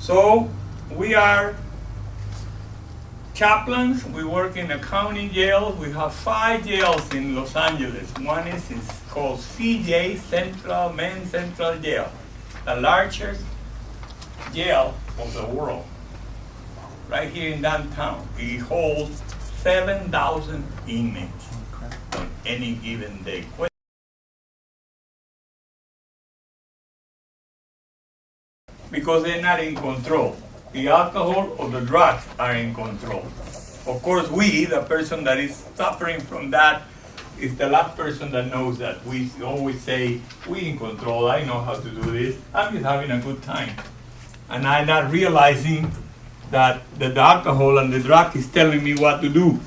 So we are chaplains. We work in a county jail. We have 5 jails in Los Angeles. One is called CJ, Central Men's Central Jail, the largest jail of the world, right here in downtown. It holds 7,000 inmates on any given day. Because they're not in control. The alcohol or the drugs are in control. Of course, we, the person that is suffering from that, is the last person that knows that. We always say, we in control, I know how to do this, I'm just having a good time. And I'm not realizing that the alcohol and the drug is telling me what to do.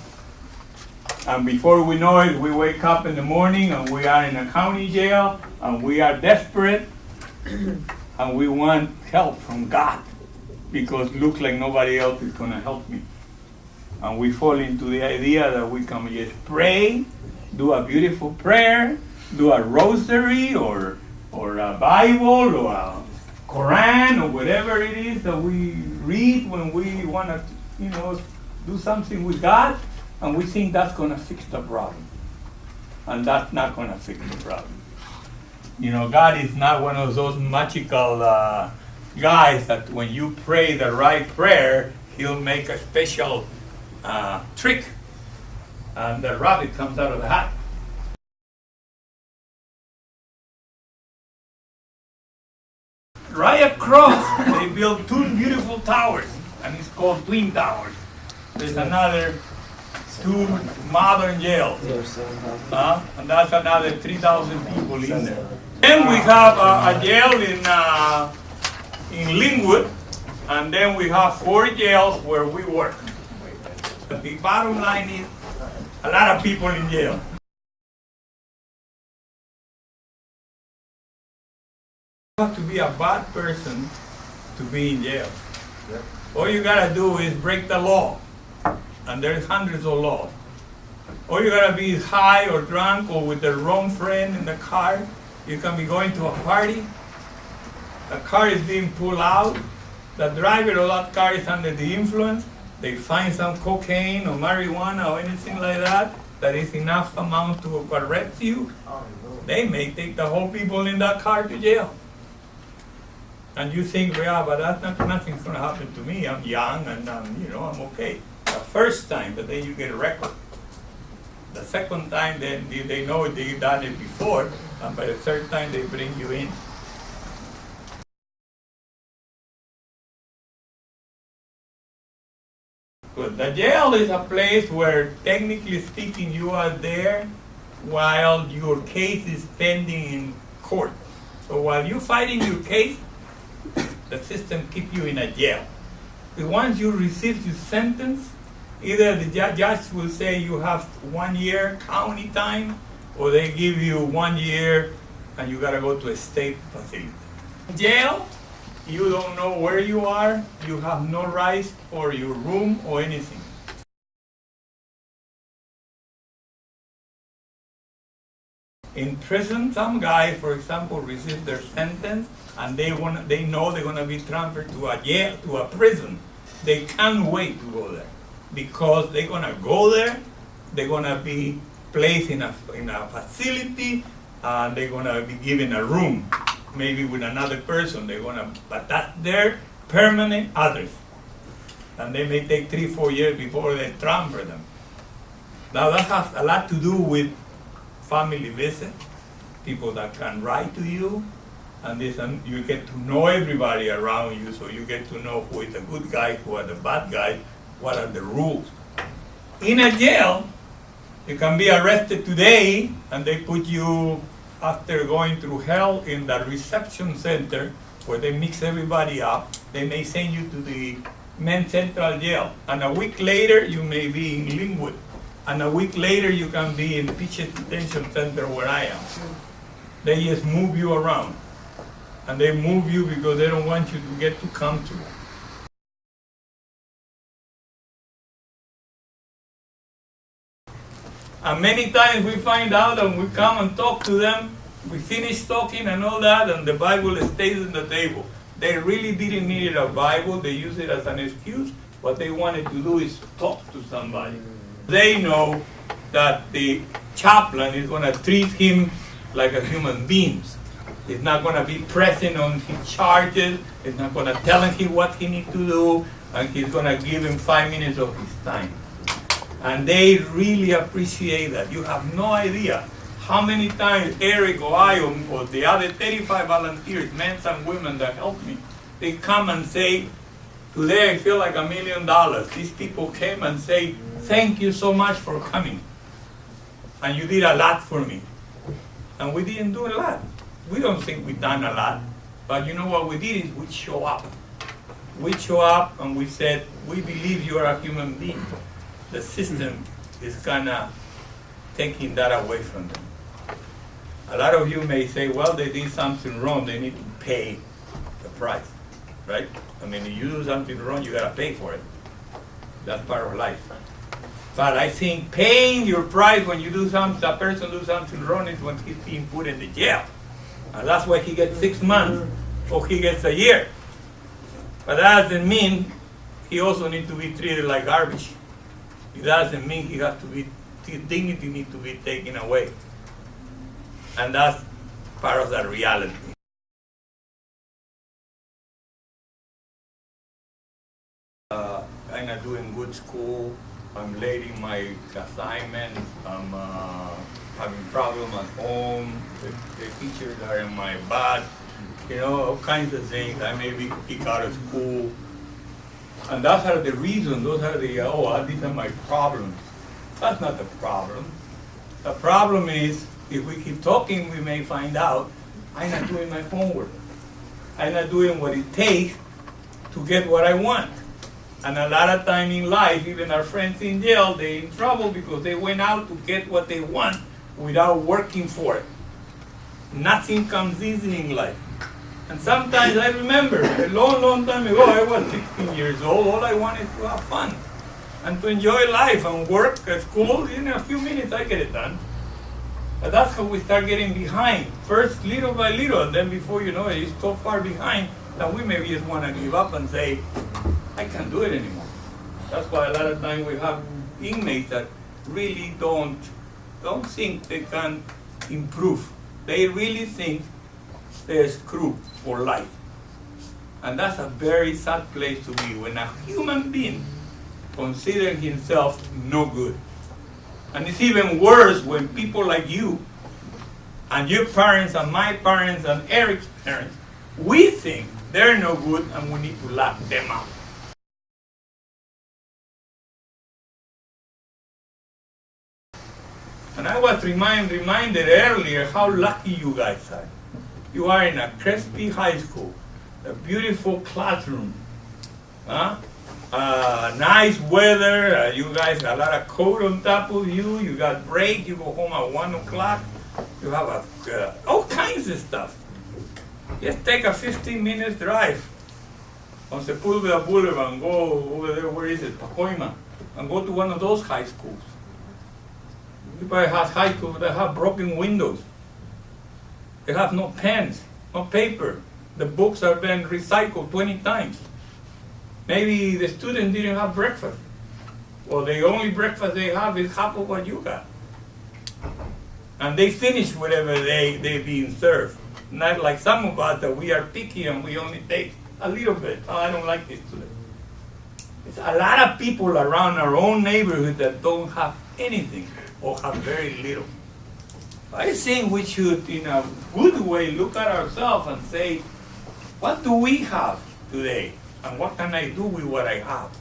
And before we know it, we wake up in the morning and we are in a county jail and we are desperate and we want help from God because it looks like nobody else is going to help me. And we fall into the idea that we can just pray, do a beautiful prayer, do a rosary or a Bible or a Quran or whatever it is that we read when we want to, do something with God, and we think that's going to fix the problem. And that's not going to fix the problem. God is not one of those magical guys that when you pray the right prayer, he'll make a special trick and the rabbit comes out of the hat. Right across, they built 2 beautiful towers, and it's called Twin Towers. There's another 2 modern jails, and that's another 3,000 people in there. Then we have a jail in Linwood, and then we have 4 jails where we work. The bottom line is a lot of people in jail. You have to be a bad person to be in jail. All you gotta do is break the law, and there's hundreds of laws. Or you gotta be high or drunk or with the wrong friend in the car. You can be going to a party. The car is being pulled out. The driver of that car is under the influence. They find some cocaine or marijuana or anything like that is enough amount to arrest you. They may take the whole people in that car to jail. And you think, yeah, but nothing's going to happen to me. I'm young and I'm okay. The first time, but then you get a record. The second time, then they know they've done it before, and by the third time, they bring you in. But the jail is a place where, technically speaking, you are there while your case is pending in court. So while you're fighting your case, the system keeps you in a jail. But once you receive your sentence, either the judge will say you have 1 year county time, or they give you 1 year and you gotta go to a state facility. Jail, you don't know where you are, you have no rights for your room or anything. In prison, some guys, for example, receive their sentence and they know they're gonna be transferred to a jail, to a prison. They can't wait to go there because they're gonna go there, they're gonna be placed in a facility, and they're gonna be given a room, maybe with another person. But that's their permanent address, and they may take 3-4 years before they transfer them. Now that has a lot to do with family visit, people that can write to you, and you get to know everybody around you, so you get to know who is the good guy, who are the bad guys, what are the rules. In a jail, you can be arrested today, and they put you, after going through hell, in the reception center, where they mix everybody up. They may send you to the men's central jail, and a week later, you may be in Linwood. And a week later, you can be in the Peaches Detention Center where I am. They just move you around. And they move you because they don't want you to get to come to. And many times we find out and we come and talk to them, we finish talking and all that, and the Bible stays on the table. They really didn't need a Bible. They used it as an excuse. What they wanted to do is talk to somebody. They know that the chaplain is going to treat him like a human being. He's not going to be pressing on his charges. He's not going to tell him what he needs to do. And he's going to give him 5 minutes of his time. And they really appreciate that. You have no idea how many times Eric or I or the other 35 volunteers, men and women that help me, they come and say, today I feel like $1 million. These people came and say, thank you so much for coming. And you did a lot for me. And we didn't do a lot. We don't think we've done a lot. But you know what we did is we show up. We show up and we said, we believe you are a human being. The system is kind of taking that away from them. A lot of you may say, well, they did something wrong. They need to pay the price, right? I mean, if you do something wrong, you got to pay for it. That's part of life. But I think paying your price when you do something, a person do something wrong is when he's being put in the jail. And that's why he gets 6 months or he gets a year. But that doesn't mean he also needs to be treated like garbage. It doesn't mean he has to be, his dignity needs to be taken away. And that's part of that reality. I'm not doing good school. I'm late in my assignments. I'm having problems at home. The teachers are in my butt. You know, all kinds of things. I may be kicked out of school. And those are the reasons. Those are the, these are my problems. That's not the problem. The problem is, if we keep talking, we may find out I'm not doing my homework. I'm not doing what it takes to get what I want. And a lot of time in life, even our friends in jail, they're in trouble because they went out to get what they want without working for it. Nothing comes easy in life. And sometimes I remember, a long, long time ago, I was 16 years old, all I wanted to have fun and to enjoy life and work at school. In a few minutes, I get it done. But that's how we start getting behind. First, little by little, and then before you know it, it's so far behind that we maybe just want to give up and say, I can't do it anymore. That's why a lot of times we have inmates that really don't think they can improve. They really think they're screwed for life. And that's a very sad place to be, when a human being considers himself no good. And it's even worse when people like you and your parents and my parents and Eric's parents, we think they're no good and we need to lock them out. And I was reminded earlier how lucky you guys are. You are in a Crespi high school, a beautiful classroom, nice weather, you guys got a lot of coat on top of you, you got break, you go home at 1 o'clock, you have all kinds of stuff. Just take a 15-minute drive on Sepulveda Boulevard and go over there, where is it, Pacoima, and go to one of those high schools. Everybody has high schools that have broken windows. They have no pens, no paper. The books are being recycled 20 times. Maybe the students didn't have breakfast. Well, the only breakfast they have is half of what you got. And they finish whatever they're being served. Not like some of us that we are picky and we only take a little bit. Oh, I don't like this today. There's a lot of people around our own neighborhood that don't have anything or have very little. I think we should, in a good way, look at ourselves and say, what do we have today? And what can I do with what I have?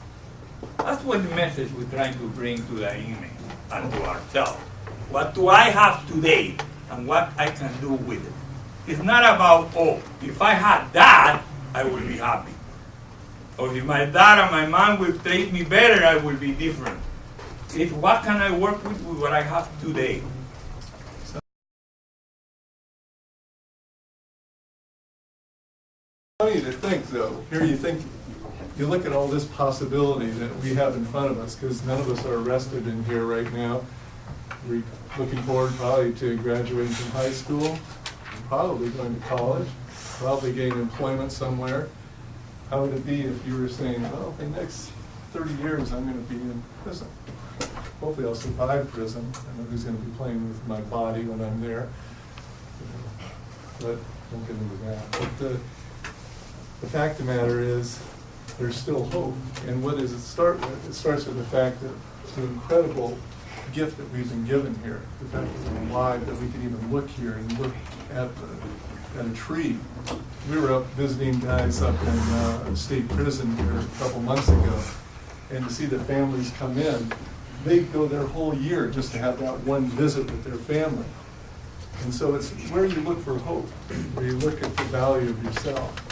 That's what the message we're trying to bring to the inmates and to ourselves. What do I have today and what I can do with it? It's not about, oh, if I had that, I would be happy. Or if my dad and my mom would treat me better, I would be different. It's what can I work with what I have today. Funny to think, though. Here you look at all this possibility that we have in front of us, because none of us are arrested in here right now. We're looking forward probably to graduating from high school, probably going to college. probably gain employment somewhere. How would it be if you were saying, well, the next 30 years I'm going to be in prison? Hopefully I'll survive prison. I know who's going to be playing with my body when I'm there. But don't get into that. But the fact of the matter is, there's still hope. And what does it start with? It starts with the fact that it's an incredible gift that we've been given here. The fact that we're alive, that we can even look here and look at a tree. We were up visiting guys up in state prison here a couple months ago, and to see the families come in, they go their whole year just to have that one visit with their family. And so it's where you look for hope, where you look at the value of yourself.